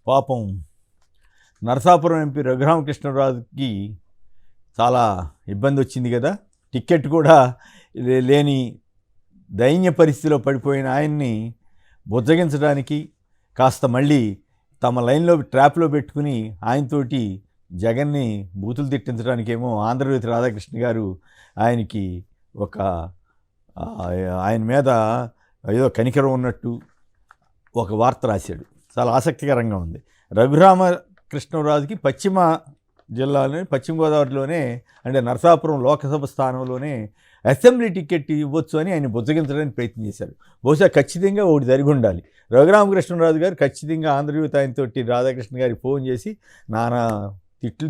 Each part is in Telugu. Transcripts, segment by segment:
పాపం నరసాపురం ఎంపీ రఘురామకృష్ణరాజుకి చాలా ఇబ్బంది వచ్చింది కదా. టికెట్ కూడా లేని దైన్య పరిస్థితిలో పడిపోయిన ఆయన్ని బుజ్జగించడానికి కాస్త మళ్ళీ తమ లైన్లో ట్రాప్లో పెట్టుకుని ఆయనతోటి జగన్ని బూతులు తిట్టించడానికేమో ఆంధ్రజ్యోతి రాధాకృష్ణ గారు ఆయనకి ఆయన మీద ఏదో కనికరం ఉన్నట్టు ఒక వార్త రాశాడు. చాలా ఆసక్తికరంగా ఉంది. రఘురామకృష్ణరాజుకి పశ్చిమ గోదావరిలోనే అంటే నరసాపురం లోకసభ స్థానంలోనే అసెంబ్లీ టికెట్ ఇవ్వచ్చు అని ఆయన బుజ్జగించడానికి ప్రయత్నం చేశారు. బహుశా ఖచ్చితంగా ఒకటి జరిగి ఉండాలి. రఘురామకృష్ణరాజు గారు ఖచ్చితంగా ఆంధ్రజ్యోతి ఆయనతోటి రాధాకృష్ణ గారికి ఫోన్ చేసి నానా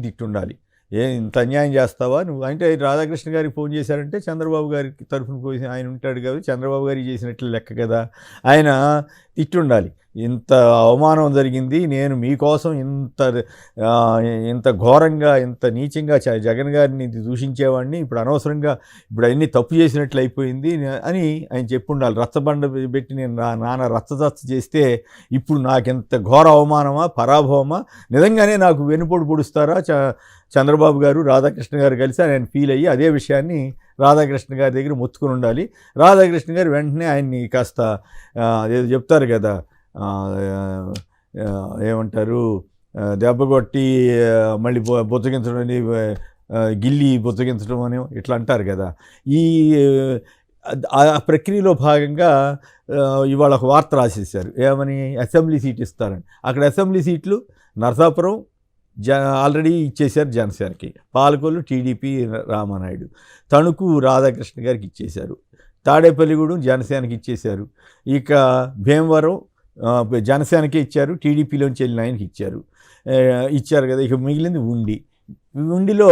తిట్టుండాలి. ఇంత అన్యాయం చేస్తావా నువ్వు అంటే రాధాకృష్ణ గారికి ఫోన్ చేశారంటే చంద్రబాబు గారికి తరఫున పోయి ఆయన ఉంటాడు కాబట్టి చంద్రబాబు గారికి చేసినట్లు లెక్క కదా. ఆయన తిట్టుండాలి, ఇంత అవమానం జరిగింది, నేను మీకోసం ఇంత ఘోరంగా ఇంత నీచంగా జగన్ గారిని దూషించేవాడిని, ఇప్పుడు అనవసరంగా ఇప్పుడు అన్నీ తప్పు చేసినట్లు అయిపోయింది అని ఆయన చెప్పుండాలి. రచ్చబండ పెట్టి నేను నాన్న రచ్చ చేస్తే ఇప్పుడు నాకెంత ఘోర అవమానమా పరాభవమా, నిజంగానే నాకు వెనుపోటు పొడుస్తారా చంద్రబాబు గారు రాధాకృష్ణ గారు కలిసి ఆయన ఫీల్ అయ్యి అదే విషయాన్ని రాధాకృష్ణ గారి దగ్గర మొత్తుకుని ఉండాలి. రాధాకృష్ణ గారు వెంటనే ఆయన్ని కాస్త ఏదో చెప్తారు కదా, ఏమంటారు, దెబ్బ కొట్టి మళ్ళీ బుజ్జగించడం అని, గిల్లి బుజ్జగించడం అని ఇట్లా అంటారు కదా. ఆ ప్రక్రియలో భాగంగా ఇవాళ ఒక వార్త రాసేసారు, ఏమని అసెంబ్లీ సీట్ ఇస్తారని. అక్కడ అసెంబ్లీ సీట్లు నరసాపురం ఆల్రెడీ ఇచ్చేశారు జనసేనకి, పాలకొల్లు టీడీపీ రామానాయుడు, తణుకు రాధాకృష్ణ గారికి ఇచ్చేశారు, తాడేపల్లిగూడెం జనసేనకి ఇచ్చేశారు, ఇక భీమవరం జనసేనకే ఇచ్చారు, టీడీపీలోంచి వెళ్ళిన ఆయనకి ఇచ్చారు కదా. ఇక మిగిలింది ఉండిలో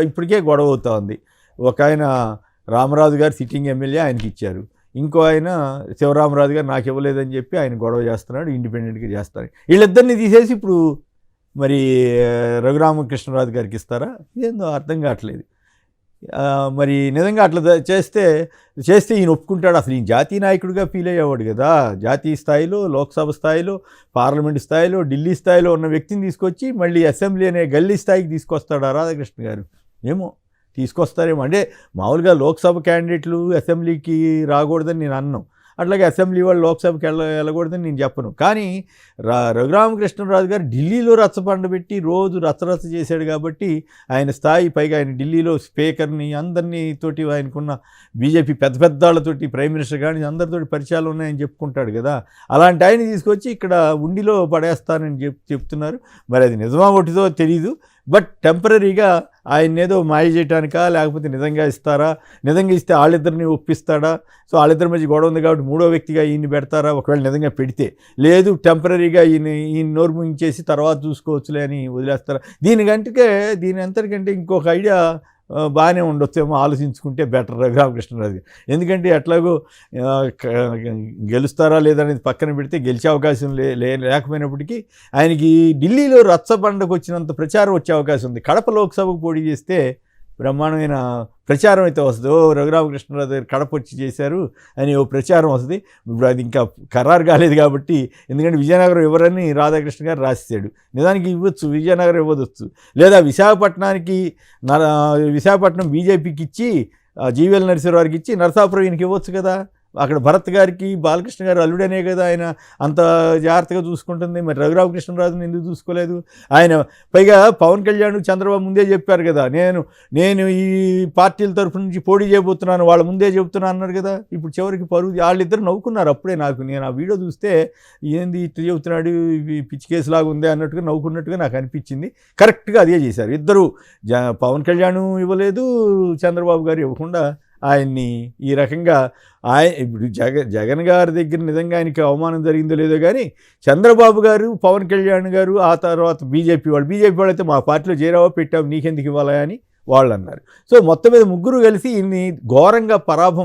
ఇప్పటికే గొడవ అవుతూ ఉంది. ఒక ఆయన రామరాజు గారు సిట్టింగ్ ఎమ్మెల్యే, ఆయనకి ఇచ్చారు. ఇంకో ఆయన శివరామరాజు గారు నాకు ఇవ్వలేదని చెప్పి ఆయన గొడవ చేస్తున్నాడు, ఇండిపెండెంట్గా చేస్తారు. వీళ్ళిద్దరిని తీసేసి ఇప్పుడు మరి రఘురామకృష్ణరాజు గారికి ఇస్తారా? ఏందో అర్థం కావట్లేదు. మరి నిజంగా అట్లా చేస్తే ఈయన ఒప్పుకుంటాడు? అసలు ఈయన జాతీయ నాయకుడిగా ఫీల్ అయ్యేవాడు కదా. జాతీయ స్థాయిలో, లోక్సభ స్థాయిలో, పార్లమెంట్ స్థాయిలో, ఢిల్లీ స్థాయిలో ఉన్న వ్యక్తిని తీసుకొచ్చి మళ్ళీ అసెంబ్లీ అనే గల్లీ స్థాయికి తీసుకొస్తాడా రాధాకృష్ణ గారు? ఏమో తీసుకొస్తారేమో. అంటే మామూలుగా లోక్సభ క్యాండిడేట్లు అసెంబ్లీకి రాకూడదని నేను అన్నాను, అట్లాగే అసెంబ్లీ వాళ్ళు లోక్సభకి వెళ్ళకూడదని నేను చెప్పను. కానీ రఘురామకృష్ణరాజు గారు ఢిల్లీలో రచ్చబండ పెట్టి రోజు రచ్చరచ్చ చేశాడు కాబట్టి ఆయన స్థాయి, పైగా ఆయన ఢిల్లీలో స్పీకర్ని అందరినీ తోటి ఆయనకున్న బీజేపీ పెద్దవాళ్ళతోటి ప్రైమ్ మినిస్టర్ కానీ అందరితోటి పరిచయాలు ఉన్నాయని చెప్పుకుంటాడు కదా. అలాంటి ఆయన తీసుకొచ్చి ఇక్కడ ఉండిలో పడేస్తానని చెప్తున్నారు. మరి అది నిజమా ఒకటిదో తెలీదు. బట్ టెంపరీగా ఆయన ఏదో మాయ చేయటానికా, లేకపోతే నిజంగా ఇస్తారా? నిజంగా ఇస్తే వాళ్ళిద్దరిని ఒప్పిస్తాడా? సో వాళ్ళిద్దరి మధ్య గొడవ ఉంది కాబట్టి మూడో వ్యక్తిగా ఈయన్ని పెడతారా? ఒకవేళ నిజంగా పెడితే, లేదు టెంపరీగా ఈయన నోరు ముగించేసి తర్వాత చూసుకోవచ్చులే అని వదిలేస్తారా? దీని అంతటికంటే ఇంకొక ఐడియా బాగానే ఉండొచ్చేమో, ఆలోచించుకుంటే బెటర్ రఘురామకృష్ణరాజు. ఎందుకంటే ఎట్లాగో గెలుస్తారా లేదనేది పక్కన పెడితే గెలిచే అవకాశం లేకపోయినప్పటికీ ఆయనకి ఢిల్లీలో రచ్చబండకు వచ్చినంత ప్రచారం వచ్చే అవకాశం ఉంది. కడప లోక్సభకు పోటీ చేస్తే బ్రహ్మాండమైన ప్రచారం అయితే వస్తుంది. రఘురామకృష్ణరాజు గారు కడప వచ్చి చేశారు అని ఓ ప్రచారం వస్తుంది. ఇప్పుడు అది ఇంకా ఖరారు కాలేదు కాబట్టి, ఎందుకంటే విజయనగరం ఇవ్వరని రాధాకృష్ణ గారు రాసేసాడు. నిజానికి ఇవ్వచ్చు, విజయనగరం ఇవ్వవచ్చు. లేదా విశాఖపట్నం బీజేపీకి ఇచ్చి జీవీఎల్ నరసింహారావుకి ఇచ్చి నరసాపురం ఈయనకి ఇవ్వచ్చు కదా. అక్కడ భరత్ గారికి బాలకృష్ణ గారు అల్లుడనే కదా ఆయన అంత జాగ్రత్తగా చూసుకుంటుంది. మరి రఘురామకృష్ణరాజుని ఎందుకు చూసుకోలేదు? ఆయన పైగా పవన్ కళ్యాణ్ చంద్రబాబు ముందే చెప్పారు కదా, నేను ఈ పార్టీల తరఫు నుంచి పోటీ చేయబోతున్నాను, వాళ్ళ ముందే చెబుతున్నాను అన్నారు కదా. ఇప్పుడు చివరికి వాళ్ళిద్దరు నవ్వుకున్నారు. అప్పుడే నేను ఆ వీడియో చూస్తే ఏంది ఇట్లా చెబుతున్నాడు, పిచ్చి కేసులాగా ఉంది అన్నట్టుగా నవ్వుకున్నట్టుగా నాకు అనిపించింది. కరెక్ట్గా అదే చేశారు ఇద్దరు. పవన్ కళ్యాణ్ ఇవ్వలేదు, చంద్రబాబు గారు ఇవ్వకుండా ఆయన్ని ఈ రకంగా ఇప్పుడు జగన్ గారి దగ్గర నిజంగా ఆయనకి అవమానం జరిగిందో లేదో కానీ చంద్రబాబు గారు, పవన్ కళ్యాణ్ గారు, ఆ తర్వాత బీజేపీ వాళ్ళు అయితే మా పార్టీలో చేరావో పెట్టావు నీకెందుకు ఇవ్వాలా అని వాళ్ళు అన్నారు. సో మొత్తం మీద ముగ్గురు కలిసి ఇన్ని ఘోరంగా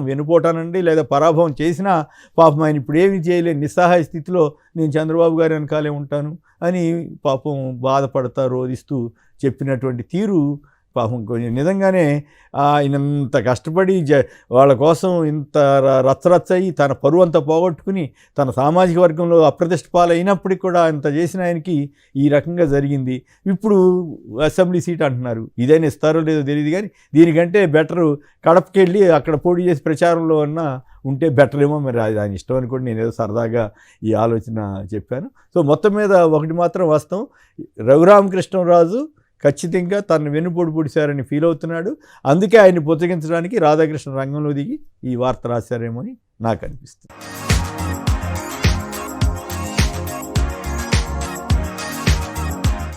వెనుపోటానండి, లేదా పరాభవం చేసినా పాపం ఆయన ఇప్పుడు ఏమి చేయలేని నిస్సహాయ స్థితిలో నేను చంద్రబాబు గారి వెనకాలే ఉంటాను అని పాపం బాధపడతా రోధిస్తూ చెప్పినటువంటి తీరు పాపం కొంచెం నిజంగానే ఆయన ఇంత కష్టపడి వాళ్ళ కోసం ఇంత రచ్చరచ్చయి తన పరువు అంతా పోగొట్టుకుని తన సామాజిక వర్గంలో అప్రతిష్ట పాలైనప్పటికీ కూడా ఇంత చేసిన ఆయనకి ఈ రకంగా జరిగింది. ఇప్పుడు అసెంబ్లీ సీట్ అంటున్నారు, ఇదైనా ఇస్తారో లేదో తెలియదు, కానీ దీనికంటే బెటరు కడపకి వెళ్ళి అక్కడ పోటీ చేసి ప్రచారంలో ఉంటే బెటర్ ఏమో. మరి అది ఆయన ఇష్టం అనుకోండి, నేను ఏదో సరదాగా ఈ ఆలోచన చెప్పాను. సో మొత్తం మీద ఒకటి మాత్రం వాస్తవం, రఘురామకృష్ణరాజు ఖచ్చితంగా తను వెన్నుపోటు పొడిచారని ఫీల్ అవుతున్నాడు. అందుకే ఆయన్ని బుజ్జగించడానికి రాధాకృష్ణ రంగంలో దిగి ఈ వార్త రాశారేమో అని నాకు అనిపిస్తుంది.